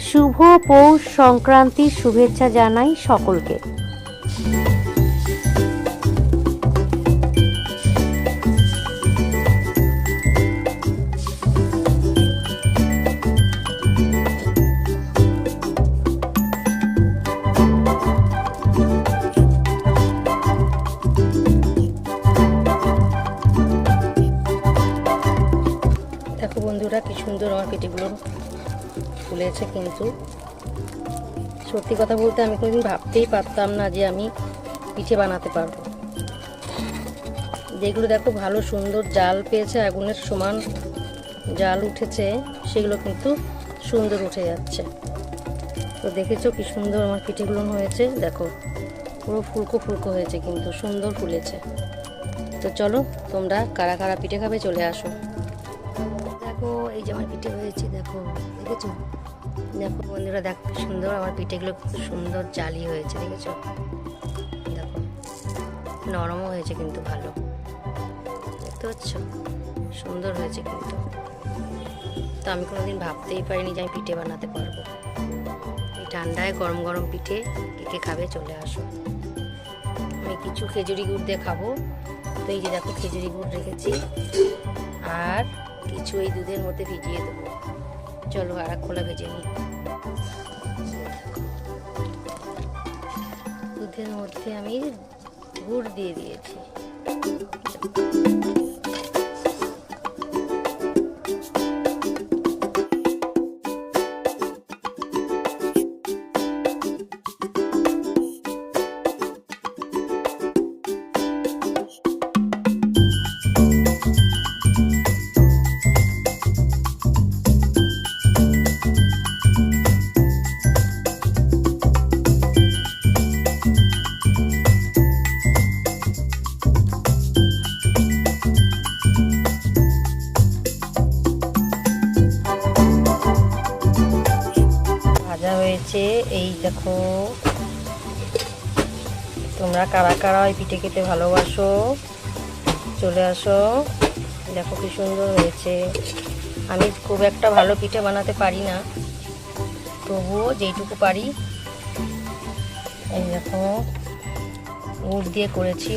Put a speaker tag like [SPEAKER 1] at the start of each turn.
[SPEAKER 1] শুভ পৌষ সংক্রান্তির শুভেচ্ছা জানাই সকলকে। দেখো বন্ধুরা, কি সুন্দর আমার পিঠেগুলো ফুলেছে। কিন্তু সত্যি কথা বলতে আমি কোনোদিন ভাবতেই পারতাম না যে আমি পিঠে বানাতে পারবো। যেগুলো দেখো ভালো সুন্দর জাল পেয়েছে, আগুনের সমান জাল উঠেছে, সেগুলো কিন্তু সুন্দর উঠে যাচ্ছে। তো দেখেছো কি সুন্দর আমার পিঠেগুলো হয়েছে। দেখো পুরো ফুলকো ফুলকো হয়েছে, কিন্তু সুন্দর ফুলেছে। তো চলো, তোমরা কারা কারা পিঠে খাবে চলে আসো। দেখো এই যে আমার পিঠে হয়েছে, দেখো দেখেছো? দেখো বন্ধুরা, দেখো কি সুন্দর আমার পিঠেগুলো, খুব সুন্দর জালি হয়েছে, দেখেছো? দেখো নরমও হয়েছে কিন্তু ভালো, দেখতে পাচ্ছ? সুন্দর হয়েছে কিন্তু। তো আমি কোনোদিন ভাবতেই পারিনি যে আমি পিঠে বানাতে পারবো। এই ঠান্ডায় গরম গরম পিঠে কে কে খাবে চলে আসো। আমি কিছু খেজুরি গুড় দিয়ে খাবো। তো এই যে দেখো খেজুরি গুড় রেখেছি, আর কিছু এই দুধের মধ্যে ভিজিয়ে দেবো। চলো আর এক খোলা ভেজে নিই। দুধের মধ্যে আমি গুড় দিয়ে দিয়েছি। ভাজা হয়েছে, এই দেখো। তোমরা কারা কারা ওই পিঠে খেতে ভালোবাসো চলে আসো। দেখো কি সুন্দর হয়েছে। আমি খুব একটা ভালো পিঠে বানাতে পারি না, তবুও যেইটুকু পারি। এই দেখো গুড় দিয়ে করেছি,